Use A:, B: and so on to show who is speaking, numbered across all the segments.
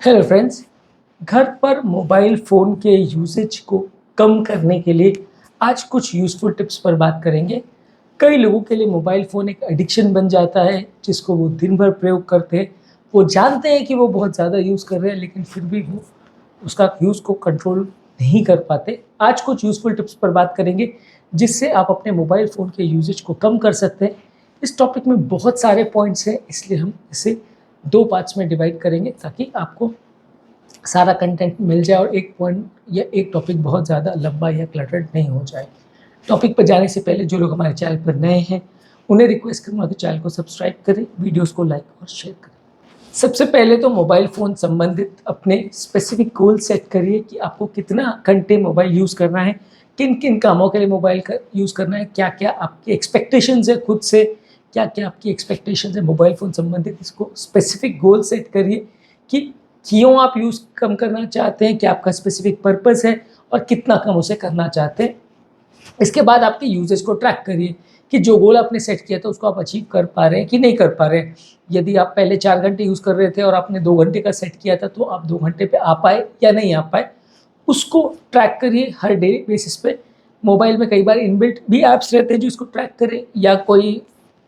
A: Hello friends. घर पर mobile phone के यूसेज को कम करने के लिए आज कुछ यूज़फुल टिप्स पर बात करेंगे। कई लोगों के लिए मोबाइल फ़ोन एक एडिक्शन बन जाता है जिसको वो दिन भर प्रयोग करते हैं। वो जानते हैं कि वो बहुत ज़्यादा यूज़ कर रहे हैं लेकिन फिर भी वो उसका यूज़ को कंट्रोल नहीं कर पाते। आज कुछ यूज़फुल टिप्स पर बात करेंगे जिससे आप अपने मोबाइल फ़ोन के यूसेज को कम कर सकते हैं। इस टॉपिक में बहुत सारे पॉइंट्स हैं इसलिए हम इसे 2 पार्ट्स में डिवाइड करेंगे ताकि आपको सारा कंटेंट मिल जाए और एक पॉइंट या एक टॉपिक बहुत ज़्यादा लंबा या क्लटर्ड नहीं हो जाए। टॉपिक पर जाने से पहले जो लोग हमारे चैनल पर नए हैं उन्हें रिक्वेस्ट करूँगा कि चैनल को सब्सक्राइब करें, वीडियोस को लाइक और शेयर करें। सबसे पहले तो मोबाइल फ़ोन संबंधित अपने स्पेसिफिक गोल सेट करिए कि आपको कितना घंटे मोबाइल यूज़ करना है, किन-किन कामों के लिए मोबाइल का यूज़ करना है, क्या-क्या आपकी एक्सपेक्टेशंस है खुद से, क्या-क्या आपकी एक्सपेक्टेशंस है मोबाइल फ़ोन संबंधित। इसको स्पेसिफिक गोल सेट करिए कि क्यों आप यूज़ कम करना चाहते हैं, क्या आपका स्पेसिफिक पर्पस है और कितना कम उसे करना चाहते हैं। इसके बाद आपके यूजेज को ट्रैक करिए कि जो गोल आपने सेट किया था उसको आप अचीव कर पा रहे हैं कि नहीं कर पा रहे हैं। यदि आप पहले 4 घंटे यूज़ कर रहे थे और आपने 2 घंटे का सेट किया था तो आप 2 घंटे पे आ पाए या नहीं आ पाए, उसको ट्रैक करिए हर डे बेसिस पे। मोबाइल में कई बार इनबिल्ट भी ऐप्स रहते हैं जो इसको ट्रैक करें, या कोई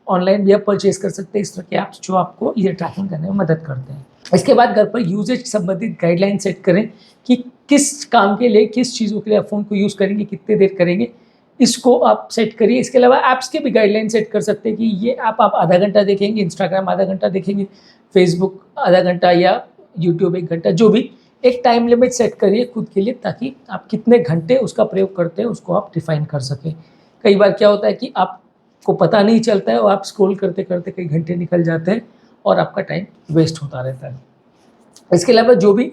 A: ऑनलाइन भी आप परचेज़ कर सकते हैं इस तरह के ऐप्स जो आपको ये ट्रैकिंग करने में मदद करते हैं। इसके बाद घर पर यूजेज संबंधित गाइडलाइन सेट करें कि किस काम के लिए, किस चीज़ों के लिए आप फ़ोन को यूज़ करेंगे, कितनी देर करेंगे, इसको आप सेट करिए। इसके अलावा ऐप्स के भी गाइडलाइन सेट कर सकते हैं कि ये ऐप आप आधा घंटा देखेंगे, इंस्टाग्राम आधा घंटा देखेंगे, फेसबुक आधा घंटा या यूट्यूब 1 घंटा, जो भी एक टाइम लिमिट सेट करिए खुद के लिए ताकि आप कितने घंटे उसका प्रयोग करते हैं उसको आप डिफाइन कर सकें। कई बार क्या होता है कि आपको पता नहीं चलता है और आप स्क्रॉल करते-करते कई घंटे निकल जाते हैं और आपका टाइम वेस्ट होता रहता है। इसके अलावा जो भी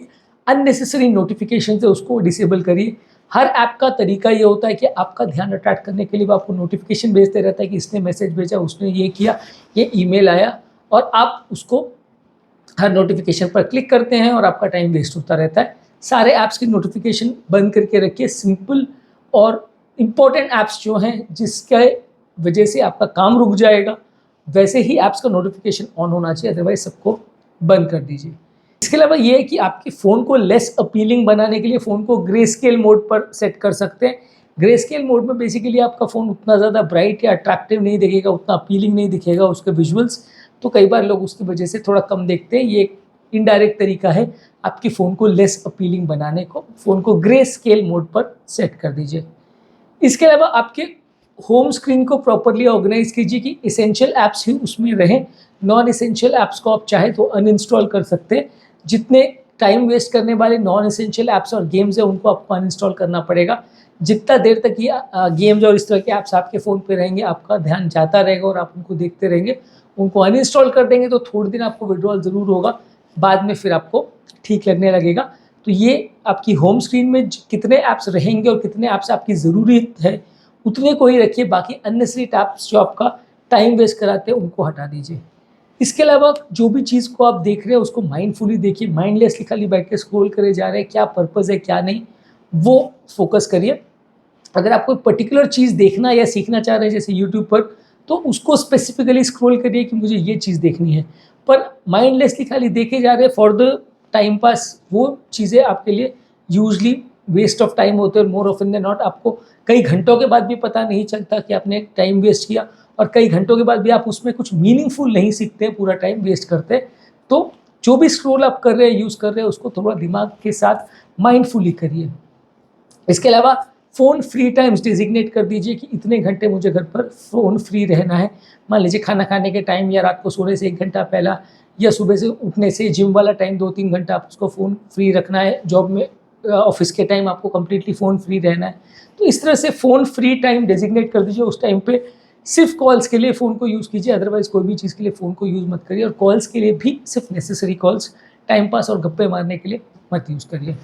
A: अननेसेसरी नोटिफिकेशन है उसको डिसेबल करिए। हर ऐप का तरीका ये होता है कि आपका ध्यान अट्रैक्ट करने के लिए वो आपको नोटिफिकेशन भेजते रहता है कि इसने मैसेज भेजा, उसने ये किया, ये ईमेल आया, और आप उसको हर नोटिफिकेशन पर क्लिक करते हैं और आपका टाइम वेस्ट होता रहता है। सारे ऐप्स की नोटिफिकेशन बंद करके रखिए। सिंपल और इम्पोर्टेंट ऐप्स जो हैं जिसके वजह से आपका काम रुक जाएगा, वैसे ही ऐप्स का नोटिफिकेशन ऑन होना चाहिए, अदरवाइज सबको बंद कर दीजिए। इसके अलावा ये है कि आपके फ़ोन को लेस अपीलिंग बनाने के लिए फ़ोन को ग्रे स्केल मोड पर सेट कर सकते हैं। ग्रे स्केल मोड में बेसिकली आपका फ़ोन उतना ज़्यादा ब्राइट या अट्रैक्टिव नहीं दिखेगा, उतना अपीलिंग नहीं दिखेगा उसके विजुअल्स, तो कई बार लोग उसकी वजह से थोड़ा कम देखते हैं। ये एक इनडायरेक्ट तरीका है आपके फ़ोन को लेस अपीलिंग बनाने को। फ़ोन को ग्रे स्केल मोड पर सेट कर दीजिए। इसके अलावा आपके होम स्क्रीन को प्रॉपर्ली ऑर्गेनाइज़ कीजिए कि एसेंशियल ऐप्स ही उसमें रहें। नॉन एसेंशियल ऐप्स को आप चाहे तो अनइंस्टॉल कर सकते हैं। जितने टाइम वेस्ट करने वाले नॉन एसेंशियल ऐप्स और गेम्स हैं उनको आपको अनइंस्टॉल करना पड़ेगा। जितना देर तक ये गेम्स और इस तरह के ऐप्स आपके फ़ोन पे रहेंगे, आपका ध्यान जाता रहेगा और आप उनको देखते रहेंगे। उनको अनइंस्टॉल कर देंगे तो थोड़े दिन आपको विड्रॉल ज़रूर होगा, बाद में फिर आपको ठीक लगने लगेगा। तो ये आपकी होम स्क्रीन में कितने ऐप्स रहेंगे और कितने ऐप्स आपकी ज़रूरत है उतने को ही रखिए, बाकी अननेसेसरी ऐप्स जो आपका टाइम वेस्ट कराते हैं उनको हटा दीजिए। इसके अलावा जो भी चीज़ को आप देख रहे हैं उसको माइंडफुली देखिए, माइंडलेसली खाली बैठ के स्क्रॉल करे जा रहे हैं, क्या पर्पज़ है क्या नहीं, वो फोकस करिए। अगर आप कोई पर्टिकुलर चीज़ देखना या सीखना चाह रहे हैं जैसे यूट्यूब पर, तो उसको स्पेसिफिकली स्क्रॉल करिए कि मुझे ये चीज़ देखनी है। पर माइंडलेसली खाली देखे जा रहे हैं फॉर द टाइम पास, वो चीज़ें आपके लिए यूजुअली वेस्ट ऑफ टाइम होते हैं और मोर ऑफन देन नॉट आपको कई घंटों के बाद भी पता नहीं चलता कि आपने टाइम वेस्ट किया, और कई घंटों के बाद भी आप उसमें कुछ मीनिंगफुल नहीं सीखते हैं, पूरा टाइम वेस्ट करते हैं। तो जो भी स्क्रॉल आप कर रहे हैं, यूज़ कर रहे हैं, उसको थोड़ा दिमाग के साथ माइंडफुली करिए। इसके अलावा फ़ोन फ्री टाइम्स डेजिग्नेट कर दीजिए कि इतने घंटे मुझे घर पर फ़ोन फ्री रहना है। मान लीजिए खाना खाने के टाइम या रात को सोने से 1 घंटा पहला या सुबह से उठने से जिम वाला टाइम 2-3 घंटा आप उसको फ़ोन फ्री रखना है। जॉब में ऑफ़िस के टाइम आपको कंप्लीटली फ़ोन फ्री रहना है। तो इस तरह से फ़ोन फ्री टाइम डेजिग्नेट कर दीजिए। उस टाइम पे सिर्फ कॉल्स के लिए फ़ोन को यूज़ कीजिए, अदरवाइज़ कोई भी चीज़ के लिए फ़ोन को यूज़ मत करिए, और कॉल्स के लिए भी सिर्फ नेसेसरी कॉल्स, टाइम पास और गप्पे मारने के लिए मत यूज़ करिए।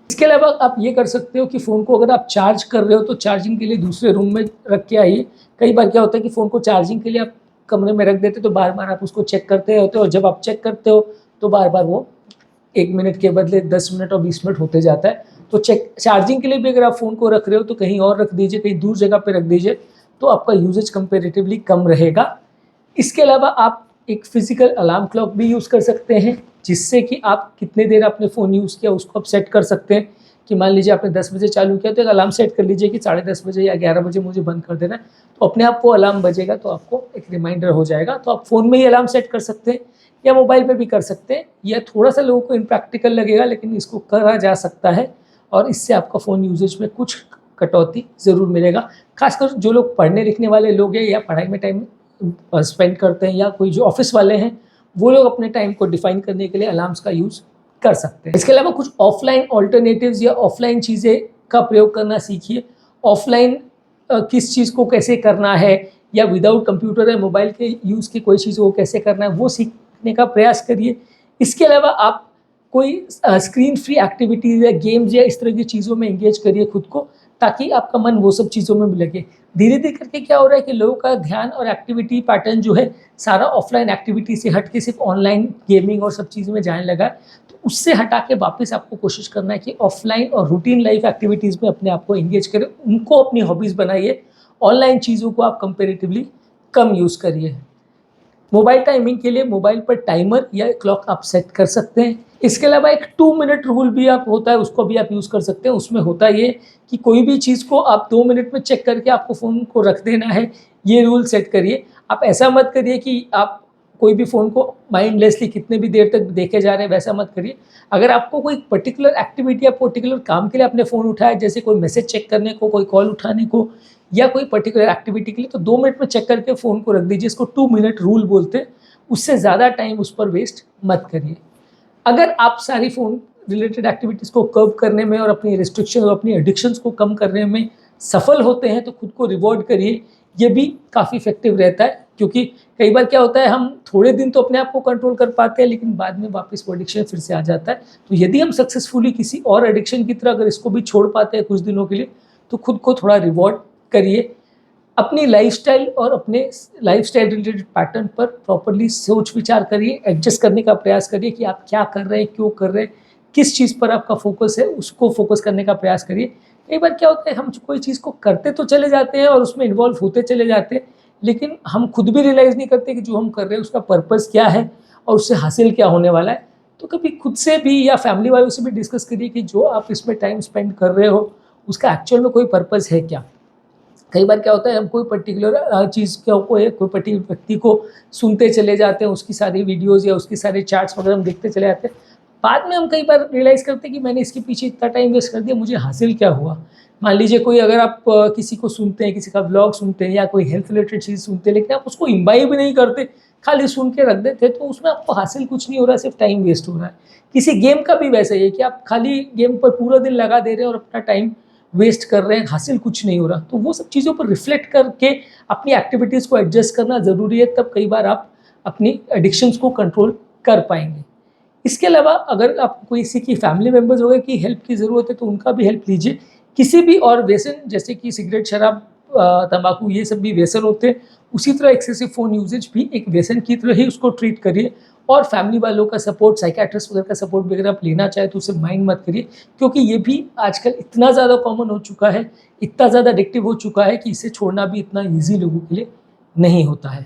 A: इसके अलावा आप ये कर सकते हो कि फ़ोन को अगर आप चार्ज कर रहे हो तो चार्जिंग के लिए दूसरे रूम में रख के आइए। कई बार क्या होता है कि फ़ोन को चार्जिंग के लिए आप कमरे में रख देते हो तो बार-बार आप उसको चेक करते होते हो, और जब आप चेक करते हो तो बार-बार वो 1 मिनट के बदले 10 मिनट और 20 मिनट होते जाता है। तो चेक चार्जिंग के लिए भी अगर आप फ़ोन को रख रहे हो तो कहीं और रख दीजिए, कहीं दूर जगह पे रख दीजिए, तो आपका यूसेज कंपैरेटिवली कम रहेगा। इसके अलावा आप एक फिजिकल अलार्म क्लॉक भी यूज़ कर सकते हैं, जिससे कि आप कितने देर आपने फ़ोन यूज़ किया उसको आप सेट कर सकते हैं। कि मान लीजिए आपने 10 बजे चालू किया तो एक अलार्म सेट कर लीजिए कि 10:30 बजे या 11 बजे मुझे बंद कर देना है। तो अपने आप वो अलार्म बजेगा तो आपको एक रिमाइंडर हो जाएगा। तो आप फ़ोन में ही अलार्म सेट कर सकते हैं या मोबाइल पे भी कर सकते हैं। यह थोड़ा-सा लोगों को इम्प्रैक्टिकल लगेगा, लेकिन इसको करा जा सकता है और इससे आपका फ़ोन यूसेज में कुछ कटौती ज़रूर मिलेगा। ख़ासकर जो लोग पढ़ने लिखने वाले लोग हैं या पढ़ाई में टाइम स्पेंड करते हैं, या कोई जो ऑफ़िस वाले हैं, वो लोग अपने टाइम को डिफ़ाइन करने के लिए अलार्म्स का यूज़ कर सकते हैं। इसके अलावा कुछ ऑफ़लाइन अल्टरनेटिव्स या ऑफ़लाइन चीज़ें का प्रयोग करना सीखिए। ऑफ़लाइन किस चीज़ को कैसे करना है, या विदाउट कंप्यूटर या मोबाइल के यूज़ की कोई चीज़ को कैसे करना है, वो सीखने का प्रयास करिए। इसके अलावा आप कोई स्क्रीन फ्री एक्टिविटीज़ या गेम्स या इस तरह की चीज़ों में एंगेज करिए खुद को, ताकि आपका मन वो सब चीज़ों में भी लगे। धीरे-धीरे करके क्या हो रहा है कि लोगों का ध्यान और एक्टिविटी पैटर्न जो है, सारा ऑफ़लाइन एक्टिविटी से हट के सिर्फ़ ऑनलाइन गेमिंग और सब चीज़ों में जाने लगा है। तो उससे हटा के वापस आपको कोशिश करना है कि ऑफ़लाइन और रूटीन लाइफ़ एक्टिविटीज़ में अपने आप को एंगेज करें, उनको अपनी हॉबीज़ बनाइए। ऑनलाइन चीज़ों को आप कंपैरेटिवली कम यूज़ करिए। मोबाइल टाइमिंग के लिए मोबाइल पर टाइमर या क्लॉक आप सेट कर सकते हैं। इसके अलावा एक 2 मिनट रूल भी आप होता है, उसको भी आप यूज़ कर सकते हैं। उसमें होता ये कि कोई भी चीज़ को आप 2 मिनट में चेक करके आपको फ़ोन को रख देना है, ये रूल सेट करिए। आप ऐसा मत करिए कि आप कोई भी फ़ोन को माइंडलेसली कितने भी देर तक देखे जा रहे हैं, वैसा मत करिए। अगर आपको कोई पर्टिकुलर एक्टिविटी या पर्टिकुलर काम के लिए आपने फ़ोन उठाया, जैसे कोई मैसेज चेक करने को, कोई कॉल उठाने को, या कोई पर्टिकुलर एक्टिविटी के लिए, तो 2 मिनट में चेक करके फ़ोन को रख दीजिए। इसको 2 मिनट रूल बोलते हैं। उससे ज़्यादा टाइम उस पर वेस्ट मत करिए। अगर आप सारी फ़ोन रिलेटेड एक्टिविटीज़ को कर्ब करने में और अपनी रिस्ट्रिक्शन और अपनी एडिक्शंस को कम करने में सफल होते हैं, तो खुद को रिवॉर्ड करिए। ये भी काफ़ी इफ़ेक्टिव रहता है, क्योंकि कई बार क्या होता है, हम थोड़े दिन तो अपने आप को कंट्रोल कर पाते हैं, लेकिन बाद में वापस वो एडिक्शन फिर से आ जाता है। तो यदि हम सक्सेसफुली किसी और एडिक्शन की तरह अगर इसको भी छोड़ पाते हैं कुछ दिनों के लिए, तो खुद को थोड़ा रिवॉर्ड करिए। अपनी लाइफ़स्टाइल और अपने लाइफ़स्टाइल रिलेटेड पैटर्न पर प्रॉपर्ली सोच विचार करिए, एडजस्ट करने का प्रयास करिए कि आप क्या कर रहे हैं, क्यों कर रहे हैं, किस चीज़ पर आपका फ़ोकस है, उसको फ़ोकस करने का प्रयास करिए। कई बार क्या होता है, हम कोई चीज़ को करते तो चले जाते हैं और उसमें इन्वॉल्व होते चले जाते हैं, लेकिन हम खुद भी रियलाइज़ नहीं करते कि जो हम कर रहे हैं उसका पर्पस क्या है और उससे हासिल क्या होने वाला है। तो कभी खुद से भी या फैमिली वालों से भी डिस्कस करिए कि जो आप इसमें टाइम स्पेंड कर रहे हो, उसका एक्चुअल में कोई पर्पस है क्या? कई बार क्या होता है, हम कोई पर्टिकुलर चीज़ को कोई पर्टिकुलर व्यक्ति को सुनते चले जाते हैं, उसकी सारी वीडियोज़ या उसकी सारे चैट्स वगैरह हम देखते चले जाते हैं। बाद में हम कई बार रियलाइज़ करते हैं कि मैंने इसके पीछे इतना टाइम वेस्ट कर दिया, मुझे हासिल क्या हुआ? मान लीजिए कोई, अगर आप किसी को सुनते हैं, किसी का व्लॉग सुनते हैं या कोई हेल्थ रिलेटेड चीज़ सुनते हैं, लेकिन आप उसको इम्बाइब नहीं करते, खाली सुन के रख देते, तो उसमें आपको हासिल कुछ नहीं हो रहा है, सिर्फ टाइम वेस्ट हो रहा है। किसी गेम का भी वैसा ही है कि आप खाली गेम पर पूरा दिन लगा दे रहे हैं और अपना टाइम वेस्ट कर रहे हैं, हासिल कुछ नहीं हो रहा। तो वो सब चीज़ों पर रिफ्लेक्ट करके अपनी एक्टिविटीज़ को एडजस्ट करना ज़रूरी है, तब कई बार आप अपनी एडिक्शंस को कंट्रोल कर पाएँगे। इसके अलावा अगर आपको किसी की फैमिली मेंबर्स वगैरह की हेल्प की ज़रूरत है, तो उनका भी हेल्प लीजिए। किसी भी और व्यसन, जैसे कि सिगरेट, शराब, तंबाकू, ये सब भी व्यसन होते हैं, उसी तरह एक्सेसिव फ़ोन यूसेज भी एक व्यसन की तरह ही उसको ट्रीट करिए। और फैमिली वालों का सपोर्ट, साइकियाट्रिस्ट वगैरह का सपोर्ट भी अगर आप लेना चाहें, तो उसे माइंड मत करिए, क्योंकि ये भी आजकल इतना ज़्यादा कॉमन हो चुका है, इतना ज़्यादा एडिक्टिव हो चुका है कि इसे छोड़ना भी इतना ईज़ी लोगों के लिए नहीं होता है।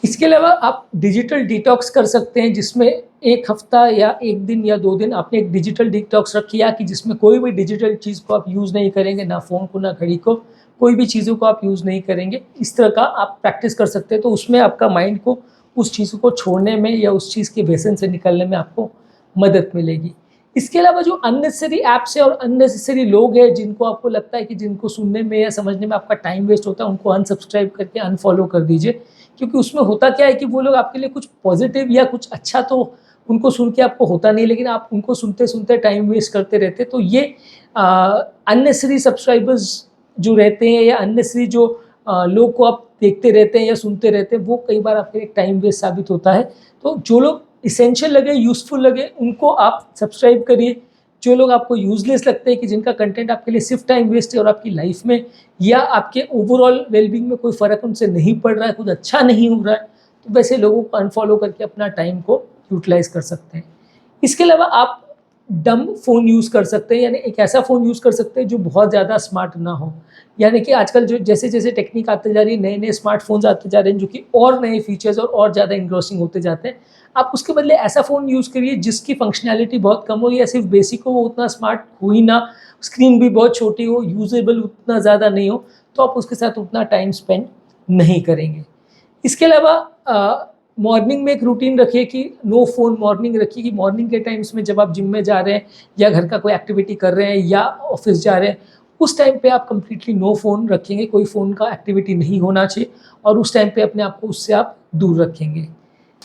A: इसके अलावा आप डिजिटल डिटॉक्स कर सकते हैं, जिसमें 1 हफ्ता या 1 दिन या 2 दिन आपने एक डिजिटल डिटॉक्स रखिया कि जिसमें कोई भी डिजिटल चीज़ को आप यूज़ नहीं करेंगे, ना फ़ोन को, ना घड़ी को, कोई भी चीज़ों को आप यूज़ नहीं करेंगे। इस तरह का आप प्रैक्टिस कर सकते हैं, तो उसमें आपका माइंड को उस चीज़ को छोड़ने में या उस चीज़ के व्यसन से निकलने में आपको मदद मिलेगी। इसके अलावा जो अननेसेसरी ऐप्स है और अननेसेसरी लोग हैं, जिनको आपको लगता है कि जिनको सुनने में या समझने में आपका टाइम वेस्ट होता है, उनको अनसब्सक्राइब करके अनफ़ॉलो कर दीजिए। क्योंकि उसमें होता क्या है कि वो लोग आपके लिए कुछ पॉज़िटिव या कुछ अच्छा तो उनको सुन के आपको होता नहीं, लेकिन आप उनको सुनते-सुनते टाइम वेस्ट करते रहते हैं। तो ये अननेसेसरी सब्सक्राइबर्स जो रहते हैं, या अननेसेसरी जो लोग को आप देखते रहते हैं या सुनते रहते हैं, वो कई बार आपके लिए टाइम वेस्ट साबित होता है। तो जो लोग एसेंशियल लगे, यूज़फुल लगे, उनको आप सब्सक्राइब करिए। जो लोग आपको यूज़लेस लगते हैं, कि जिनका कंटेंट आपके लिए सिर्फ टाइम वेस्ट है और आपकी लाइफ में या आपके ओवरऑल वेलबींग में कोई फ़र्क उनसे नहीं पड़ रहा है, कुछ अच्छा नहीं हो रहा है, तो वैसे लोगों को अनफ़ॉलो करके अपना टाइम को यूटिलाइज़ कर सकते हैं। इसके अलावा आप डम्ब फ़ोन यूज़ कर सकते हैं, यानी एक ऐसा फ़ोन यूज़ कर सकते हैं जो बहुत ज़्यादा स्मार्ट ना हो। यानी कि आजकल जो जैसे-जैसे टेक्निक आते जा रही है, नए-नए स्मार्टफ़ोन्स आते जा रहे हैं जो कि और नए फीचर्स और ज़्यादा एन्ग्रॉसिंग होते जाते हैं। आप उसके बदले ऐसा फ़ोन यूज़ करिए जिसकी फ़ंक्शनैलिटी बहुत कम हो या सिर्फ़ बेसिक हो, वो उतना स्मार्ट हो ही ना, स्क्रीन भी बहुत छोटी हो, यूज़ेबल उतना ज़्यादा नहीं हो, तो आप उसके साथ उतना टाइम स्पेंड नहीं करेंगे। इसके अलावा मॉर्निंग में एक रूटीन रखिए कि नो फ़ोन मॉर्निंग रखिए कि मॉर्निंग के टाइम्स में जब आप जिम में जा रहे हैं या घर का कोई एक्टिविटी कर रहे हैं या ऑफ़िस जा रहे हैं, उस टाइम पे आप कंप्लीटली नो फ़ोन रखेंगे, कोई फ़ोन का एक्टिविटी नहीं होना चाहिए और उस टाइम पे अपने आप को उससे आप दूर रखेंगे।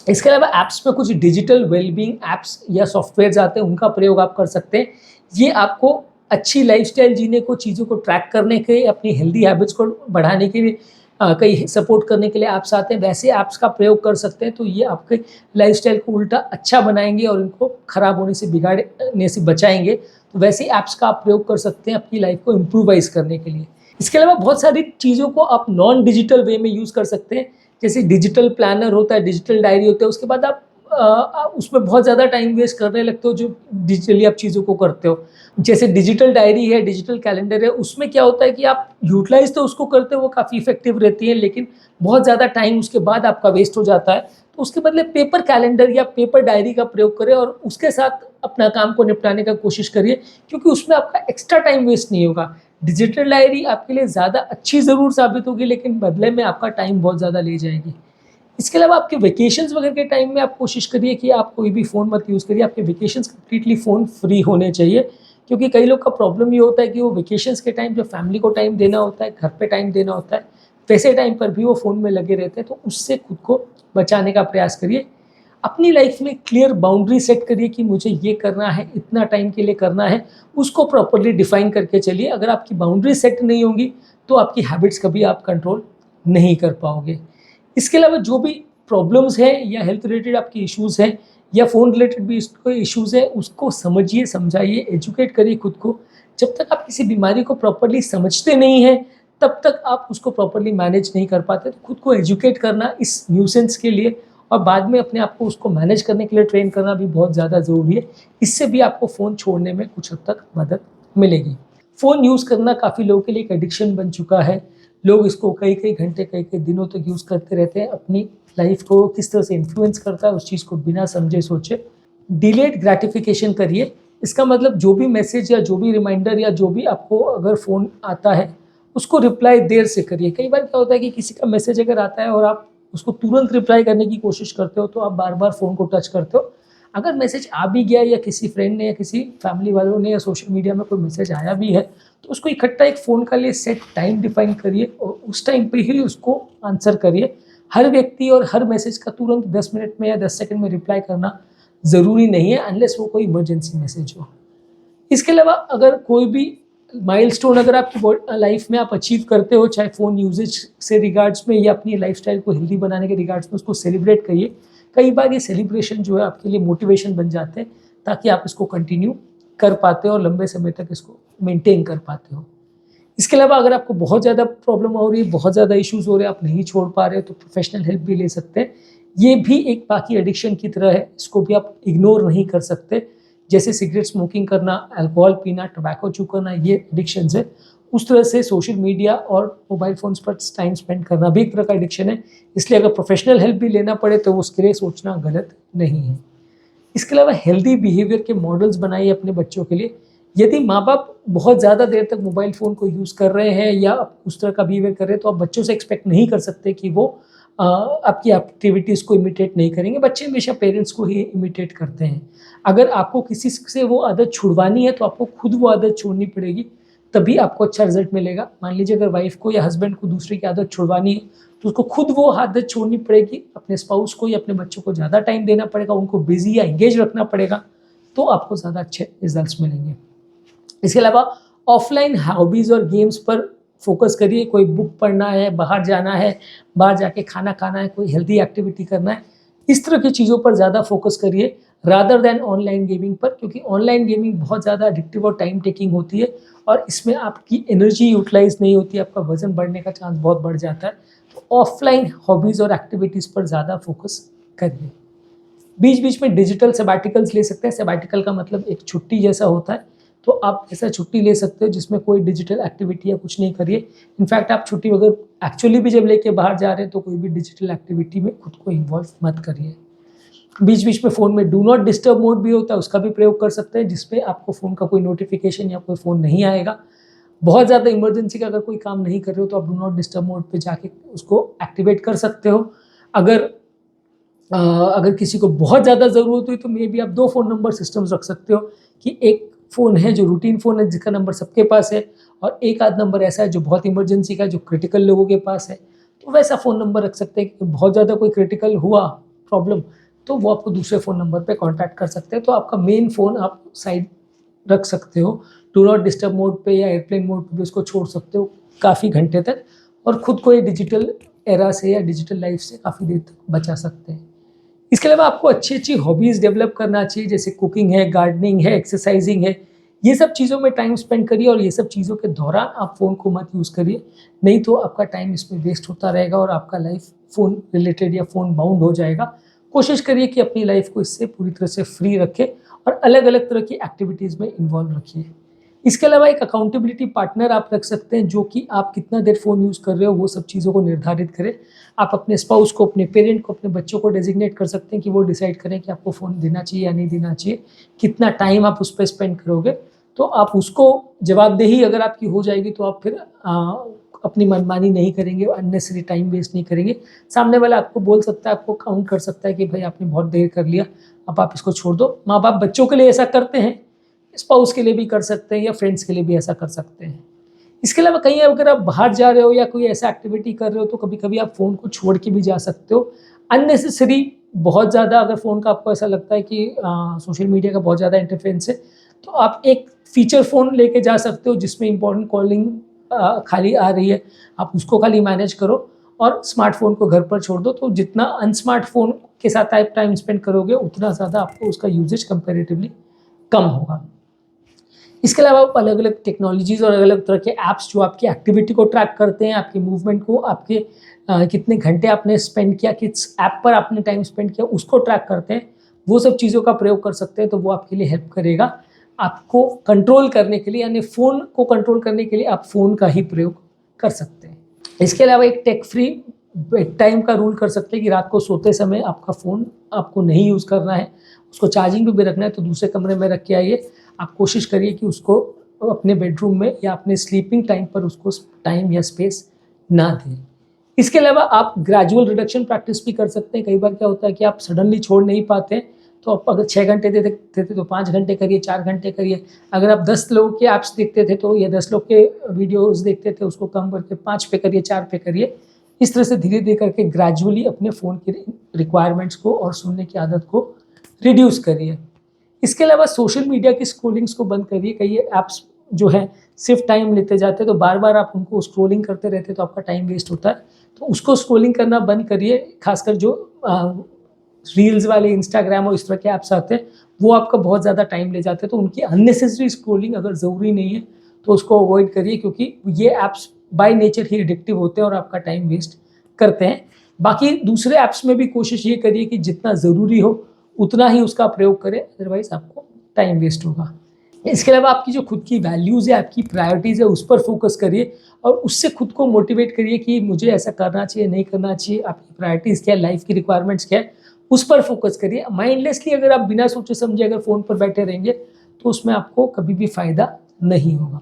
A: इसके अलावा ऐप्स में कुछ डिजिटल वेलबीइंग ऐप्स या सॉफ्टवेयर्स आते हैं, उनका प्रयोग आप कर सकते हैं। ये आपको अच्छी लाइफ़स्टाइल जीने को, चीज़ों को ट्रैक करने के, अपनी हेल्दी हैबिट्स को बढ़ाने के लिए कई सपोर्ट करने के लिए ऐप्स आते हैं, वैसे ऐप्स का प्रयोग कर सकते हैं, तो ये आपके लाइफ़स्टाइल को उल्टा अच्छा बनाएँगे और इनको खराब होने से, बिगाड़ने से बचाएँगे। तो वैसे ऐप्स का आप प्रयोग कर सकते हैं अपनी लाइफ़ को इम्प्रूवाइज़ करने के लिए। इसके अलावा बहुत सारी चीज़ों को आप नॉन डिजिटल वे में यूज़ कर सकते हैं। जैसे डिजिटल प्लानर होता है, डिजिटल डायरी होता है, उसके बाद आप उसमें बहुत ज़्यादा टाइम वेस्ट करने लगते हो जो डिजिटली आप चीज़ों को करते हो। जैसे डिजिटल डायरी है, डिजिटल कैलेंडर है, उसमें क्या होता है कि आप यूटिलाइज़ तो उसको करते हो, वो काफ़ी इफ़ेक्टिव रहती है, लेकिन बहुत ज़्यादा टाइम उसके बाद आपका वेस्ट हो जाता है। तो उसके बदले पेपर कैलेंडर या पेपर डायरी का प्रयोग करें और उसके साथ अपना काम को निपटाने का कोशिश करिए, क्योंकि उसमें आपका एक्स्ट्रा टाइम वेस्ट नहीं होगा। डिजिटल डायरी आपके लिए ज़्यादा अच्छी ज़रूर साबित होगी, लेकिन बदले में आपका टाइम बहुत ज़्यादा ले जाएगी। इसके अलावा आपके वेकेशंस वगैरह के टाइम में आप कोशिश करिए कि आप कोई भी फ़ोन मत यूज़ करिए, आपके वेकेशंस कंप्लीटली फ़ोन फ्री होने चाहिए। क्योंकि कई लोग का प्रॉब्लम ये होता है कि वो वेकेशंस के टाइम जब फैमिली को टाइम देना होता है, घर पे टाइम देना होता है, वैसे टाइम पर भी वो फ़ोन में लगे रहते हैं, तो उससे खुद को बचाने का प्रयास करिए। अपनी लाइफ़ में क्लियर बाउंड्री सेट करिए कि मुझे ये करना है, इतना टाइम के लिए करना है, उसको प्रॉपर्ली डिफ़ाइन करके चलिए। अगर आपकी बाउंड्री सेट नहीं होंगी, तो आपकी हैबिट्स कभी आप कंट्रोल नहीं कर पाओगे। इसके अलावा जो भी प्रॉब्लम्स हैं या हेल्थ रिलेटेड आपकी इश्यूज़ हैं या फ़ोन रिलेटेड भी कोई इश्यूज़ हैं, उसको समझिए, समझाइए, एजुकेट करिए खुद को। जब तक आप किसी बीमारी को प्रॉपर्ली समझते नहीं हैं, तब तक आप उसको प्रॉपर्ली मैनेज नहीं कर पाते। तो खुद को एजुकेट करना इस न्यूसेंस के लिए और बाद में अपने आप को उसको मैनेज करने के लिए ट्रेन करना भी बहुत ज़्यादा ज़रूरी है। इससे भी आपको फ़ोन छोड़ने में कुछ हद तक मदद मिलेगी। फ़ोन यूज़ करना काफ़ी लोगों के लिए एक एडिक्शन बन चुका है। लोग इसको कई-कई घंटे, कई-कई दिनों तक यूज़ करते रहते हैं। अपनी लाइफ़ को किस तरह से इन्फ्लुएंस करता है उस चीज़ को बिना समझे-सोचे डिलेड ग्रैटिफिकेशन करिए। इसका मतलब जो भी मैसेज या जो भी रिमाइंडर या जो भी आपको अगर फ़ोन आता है, उसको रिप्लाई देर से करिए। कई बार क्या होता है कि किसी का मैसेज अगर आता है और आप उसको तुरंत रिप्लाई करने की कोशिश करते हो, तो आप बार-बार फ़ोन को टच करते हो। अगर मैसेज आ भी गया या किसी फ्रेंड ने या किसी फैमिली वालों ने या सोशल मीडिया में कोई मैसेज आया भी है, तो उसको इकट्ठा एक फ़ोन का लिए सेट टाइम डिफाइन करिए और उस टाइम पे ही उसको आंसर करिए। हर व्यक्ति और हर मैसेज का तुरंत 10 मिनट में या 10 सेकंड में रिप्लाई करना ज़रूरी नहीं है, अनलेस वो कोई इमरजेंसी मैसेज हो। इसके अलावा अगर कोई भी माइलस्टोन अगर आपकी लाइफ में आप अचीव करते हो, चाहे फ़ोन यूजेज से रिगार्ड्स में या अपनी लाइफ़स्टाइल को हेल्दी बनाने के रिगार्ड्स में, उसको सेलिब्रेट करिए। कई बार ये सेलिब्रेशन जो है आपके लिए मोटिवेशन बन जाते हैं, ताकि आप इसको कंटिन्यू कर पाते हो और लंबे समय तक इसको मेंटेन कर पाते हो। इसके अलावा अगर आपको बहुत ज़्यादा प्रॉब्लम हो रही है, बहुत ज़्यादा इश्यूज़ हो रहे हैं, आप नहीं छोड़ पा रहे हो, तो प्रोफ़ेशनल हेल्प भी ले सकते हैं। ये भी एक बाकी एडिक्शन की तरह है, इसको भी आप इग्नोर नहीं कर सकते। जैसे सिगरेट स्मोकिंग करना, अल्कोहल पीना, टोबैको च्यू करना, ये एडिक्शंस है। उस तरह से सोशल मीडिया और मोबाइल फ़ोन्स पर टाइम स्पेंड करना भी एक तरह का एडिक्शन है। इसलिए अगर प्रोफ़ेशनल हेल्प भी लेना पड़े, तो उसके लिए सोचना गलत नहीं है। इसके अलावा हेल्दी बिहेवियर के मॉडल्स बनाइए अपने बच्चों के लिए। यदि माँ-बाप बहुत ज़्यादा देर तक मोबाइल फ़ोन को यूज़ कर रहे हैं या उस तरह का बिहेवियर कर रहे हैं, तो आप बच्चों से एक्सपेक्ट नहीं कर सकते कि वो आपकी एक्टिविटीज़ को इमिटेट नहीं करेंगे। बच्चे हमेशा पेरेंट्स को ही इमिटेट करते हैं। अगर आपको किसी से वो आदत छुड़वानी है, तो आपको खुद वो आदत छोड़नी पड़ेगी, तभी आपको अच्छा रिज़ल्ट मिलेगा। मान लीजिए अगर वाइफ़ को या हस्बैंड को दूसरे की आदत छुड़वानी है, तो उसको खुद वो आदत छोड़नी पड़ेगी। अपने स्पाउस को या अपने बच्चों को ज़्यादा टाइम देना पड़ेगा, उनको बिज़ी या एंगेज रखना पड़ेगा, तो आपको ज़्यादा अच्छे रिज़ल्ट्स मिलेंगे। इसके अलावा ऑफ़लाइन हॉबीज़ और गेम्स पर फ़ोकस करिए। कोई बुक पढ़ना है, बाहर जाना है, बाहर जाके खाना खाना है, कोई हेल्दी एक्टिविटी करना है, इस तरह की चीज़ों पर ज़्यादा फ़ोकस करिए रादर दैन ऑनलाइन गेमिंग पर, क्योंकि ऑनलाइन गेमिंग बहुत ज़्यादा एडिक्टिव और टाइम टेकिंग होती है और इसमें आपकी एनर्जी यूटिलाइज़ नहीं होती है, आपका वज़न बढ़ने का चांस बहुत बढ़ जाता है। तो ऑफ़लाइन हॉबीज़ और एक्टिविटीज़ पर ज़्यादा फ़ोकस करिए। बीच-बीच में डिजिटल सबैटिकल्स ले सकते हैं। सबैटिकल का मतलब एक छुट्टी जैसा होता है। तो आप ऐसा छुट्टी ले सकते हो जिसमें कोई डिजिटल एक्टिविटी या कुछ नहीं करिए। इनफैक्ट आप छुट्टी अगर एक्चुअली भी जब लेके बाहर जा रहे हैं तो कोई भी डिजिटल एक्टिविटी में खुद को इन्वॉल्व मत करिए। बीच बीच में फ़ोन में डू नॉट डिस्टर्ब मोड भी होता है, उसका भी प्रयोग कर सकते हैं, जिसपे आपको फ़ोन का कोई नोटिफिकेशन या कोई फ़ोन नहीं आएगा। बहुत ज़्यादा इमरजेंसी का अगर कोई काम नहीं कर रहे हो तो आप डू नॉट डिस्टर्ब मोड पे जाके उसको एक्टिवेट कर सकते हो। अगर अगर किसी को बहुत ज़्यादा ज़रूरत हुई तो मे बी आप 2 फ़ोन नंबर सिस्टम्स रख सकते हो कि एक फ़ोन है जो रूटीन फ़ोन है जिसका नंबर सबके पास है, और एक आध नंबर ऐसा है जो बहुत इमरजेंसी का है, जो क्रिटिकल लोगों के पास है। तो वैसा फ़ोन नंबर रख सकते हैं कि बहुत ज़्यादा कोई क्रिटिकल हुआ प्रॉब्लम तो वो आपको दूसरे फ़ोन नंबर पे कॉन्टैक्ट कर सकते हैं। तो आपका मेन फ़ोन आप साइड रख सकते हो, डू नॉट डिस्टर्ब मोड पे या एयरप्लेन मोड पे भी उसको छोड़ सकते हो काफ़ी घंटे तक, और खुद को ये डिजिटल एरा से या डिजिटल लाइफ से काफ़ी देर तक बचा सकते हैं। इसके अलावा आपको अच्छी-अच्छी हॉबीज़ डेवलप करना चाहिए, जैसे कुकिंग है, गार्डनिंग है, एक्सरसाइजिंग है। ये सब चीज़ों में टाइम स्पेंड करिए और ये सब चीज़ों के दौरान आप फ़ोन को मत यूज़ करिए, नहीं तो आपका टाइम इसमें वेस्ट होता रहेगा और आपका लाइफ फ़ोन रिलेटेड या फ़ोन बाउंड हो जाएगा। कोशिश करिए कि अपनी लाइफ को इससे पूरी तरह से फ्री रखें और अलग-अलग तरह की एक्टिविटीज़ में इन्वॉल्व रखिए। इसके अलावा एक अकाउंटेबिलिटी पार्टनर आप रख सकते हैं, जो कि आप कितना देर फ़ोन यूज़ कर रहे हो वो सब चीज़ों को निर्धारित करे। आप अपने स्पाउस को, अपने पेरेंट को, अपने बच्चों को डेज़िग्नेट कर सकते हैं कि वो डिसाइड करें कि आपको फ़ोन देना चाहिए या नहीं देना चाहिए, कितना टाइम आप उस पे स्पेंड करोगे। तो आप उसको जवाबदेही अगर आपकी हो जाएगी तो आप फिर अपनी मनमानी नहीं करेंगे, अननेसेसरी टाइम वेस्ट नहीं करेंगे। सामने वाला आपको बोल सकता है, आपको काउंट कर सकता है कि भाई आपने बहुत देर कर लिया, अब आप इसको छोड़ दो। माँ-बाप बच्चों के लिए ऐसा करते हैं, स्पाउस के लिए भी कर सकते हैं या फ्रेंड्स के लिए भी ऐसा कर सकते हैं। इसके अलावा कहीं अगर आप बाहर जा रहे हो या कोई ऐसा एक्टिविटी कर रहे हो तो कभी-कभी आप फ़ोन को छोड़ के भी जा सकते हो। अननेसेसरी बहुत ज़्यादा अगर फ़ोन का आपको ऐसा लगता है कि सोशल मीडिया का बहुत ज़्यादा इंटरफेरेंस है, तो आप एक फ़ीचर फ़ोन लेके जा सकते हो जिसमें इम्पोर्टेंट कॉलिंग खाली आ रही है, आप उसको खाली मैनेज करो और स्मार्टफ़ोन को घर पर छोड़ दो। तो जितना अनस्मार्ट फ़ोन के साथ आप टाइम स्पेंड करोगे उतना ज़्यादा आपको उसका यूसेज कंपैरेटिवली कम होगा। इसके अलावा आप अलग-अलग टेक्नोलॉजीज़ और अलग-अलग तरह के ऐप्स जो आपकी एक्टिविटी को ट्रैक करते हैं, आपके मूवमेंट को, आपके कितने घंटे आपने स्पेंड किया, किस ऐप पर आपने टाइम स्पेंड किया, उसको ट्रैक करते हैं। वो सब चीज़ों का प्रयोग कर सकते हैं, तो वो आपके लिए हेल्प करेगा। आपको कंट्रोल करने के लिए, यानी फ़ोन को कंट्रोल करने के लिए आप फ़ोन का ही प्रयोग कर सकते हैं। इसके अलावा एक टेक फ्री बेड टाइम का रूल कर सकते हैं कि रात को सोते समय आपका फ़ोन आपको नहीं यूज़ करना है, उसको चार्जिंग पे भी रखना है तो दूसरे कमरे में रख के आइए। आप कोशिश करिए कि उसको अपने बेडरूम में या अपने स्लीपिंग टाइम पर उसको टाइम या स्पेस ना दें। इसके अलावा आप ग्रेजुअल रिडक्शन प्रैक्टिस भी कर सकते हैं। कई बार क्या होता है कि आप सडनली छोड़ नहीं पाते हैं, तो आप अगर 6 घंटे देते थे तो 5 घंटे करिए, 4 घंटे करिए। अगर आप 10 लोगों के ऐप्स देखते थे तो या 10 लोग के वीडियोज़ देखते थे, उसको कम करके 5 पे करिए, 4 पे करिए। इस तरह से धीरे-धीरे करके ग्रेजुअली अपने फ़ोन की रिक्वायरमेंट्स को और सुनने की आदत को रिड्यूस करिए। इसके अलावा सोशल मीडिया की स्क्रॉलिंग्स को बंद करिए। कई ऐप्स जो हैं सिर्फ टाइम लेते जाते हैं, तो बार-बार आप उनको स्क्रॉलिंग करते रहते हैं तो आपका टाइम वेस्ट होता है। तो उसको स्क्रॉलिंग करना बंद करिए। खासकर जो रील्स वाले इंस्टाग्राम और इस तरह के ऐप्स आते हैं, वो आपका बहुत ज़्यादा टाइम ले जाते हैं। तो उनकी अननेसेसरी स्क्रॉलिंग अगर ज़रूरी नहीं है तो उसको अवॉइड करिए, क्योंकि ये apps by nature he addictive होते हैं और आपका टाइम वेस्ट करते हैं। बाकी दूसरे ऐप्स में भी कोशिश ये करिए कि जितना ज़रूरी हो उतना ही उसका प्रयोग करें, अदरवाइज़ आपको टाइम वेस्ट होगा। इसके अलावा आपकी जो खुद की वैल्यूज़ है, आपकी प्रायोरिटीज़ है, उस पर फ़ोकस करिए और उससे खुद को मोटिवेट करिए कि मुझे ऐसा करना चाहिए, नहीं करना चाहिए। आपकी प्रायोरिटीज़ क्या है, लाइफ़ की रिक्वायरमेंट्स क्या है, उस पर फ़ोकस करिए। माइंडलेसली अगर आप बिना सोचे समझे अगर फ़ोन पर बैठे रहेंगे, तो उसमें आपको कभी भी फ़ायदा नहीं होगा।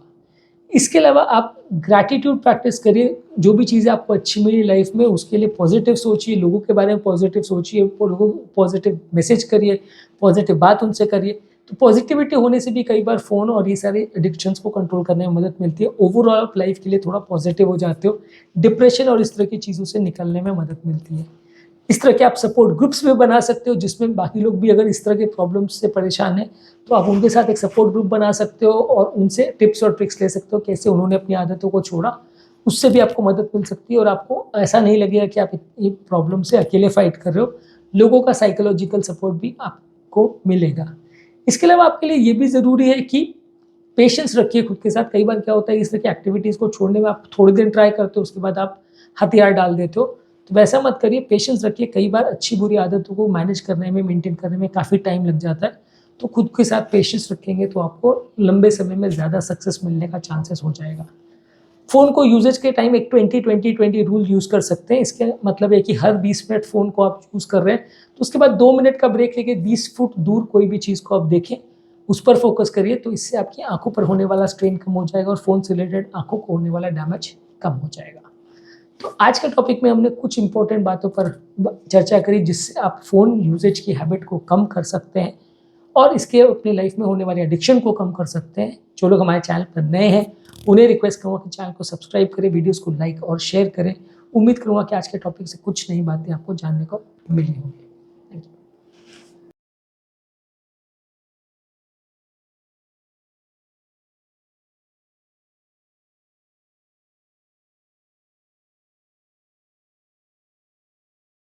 A: इसके अलावा आप ग्रैटिट्यूड प्रैक्टिस करिए। जो भी चीज़ें आपको अच्छी मिली लाइफ में उसके लिए पॉजिटिव सोचिए, लोगों के बारे में पॉजिटिव सोचिए, लोगों को पॉजिटिव मैसेज करिए, पॉजिटिव बात उनसे करिए। तो पॉजिटिविटी होने से भी कई बार फ़ोन और ये सारे एडिक्शंस को कंट्रोल करने में मदद मिलती है। ओवरऑल आप लाइफ के लिए थोड़ा पॉजिटिव हो जाते हो, डिप्रेशन और इस तरह की चीज़ों से निकलने में मदद मिलती है। इस तरह के आप सपोर्ट ग्रुप्स भी बना सकते हो, जिसमें बाकी लोग भी अगर इस तरह के प्रॉब्लम्स से परेशान हैं, तो आप उनके साथ एक सपोर्ट ग्रुप बना सकते हो और उनसे टिप्स और ट्रिक्स ले सकते हो, कैसे उन्होंने अपनी आदतों को छोड़ा। उससे भी आपको मदद मिल सकती है और आपको ऐसा नहीं लगेगा कि आप ये प्रॉब्लम से अकेले फाइट कर रहे हो। लोगों का साइकोलॉजिकल सपोर्ट भी आपको मिलेगा। इसके अलावा आपके लिए ये भी ज़रूरी है कि पेशेंस रखिए खुद के साथ। कई बार क्या होता है, इस तरह की एक्टिविटीज़ को छोड़ने में आप थोड़ी देर ट्राई करते हो, उसके बाद आप हथियार डाल देते हो। तो वैसा मत करिए, पेशेंस रखिए। कई बार अच्छी बुरी आदतों को मैनेज करने में, मेंटेन करने में काफ़ी टाइम लग जाता है। तो खुद के साथ पेशेंस रखेंगे तो आपको लंबे समय में ज़्यादा सक्सेस मिलने का चांसेस हो जाएगा। फ़ोन को यूजेज के टाइम एक 20-20-20 रूल यूज़ कर सकते हैं। इसके मतलब है कि हर 20 मिनट फ़ोन को आप यूज़ कर रहे हैं, तो उसके बाद 2 मिनट का ब्रेक लेके 20 फुट दूर कोई भी चीज़ को आप देखें, उस पर फ़ोकस करिए, तो इससे आपकी आँखों पर होने वाला स्ट्रेन कम हो जाएगा और फ़ोन से रिलेटेड आँखों को होने वाला डैमेज कम हो जाएगा। तो आज के टॉपिक में हमने कुछ इम्पोर्टेंट बातों पर चर्चा करी, जिससे आप फ़ोन यूजेज की हैबिट को कम कर सकते हैं और इसके अपनी लाइफ में होने वाले एडिक्शन को कम कर सकते हैं। जो लोग हमारे चैनल पर नए हैं, उन्हें रिक्वेस्ट करूँगा कि चैनल को सब्सक्राइब करें, वीडियोस को लाइक और शेयर करें। उम्मीद करूँगा कि आज के टॉपिक से कुछ नई बातें आपको जानने को मिली होंगी।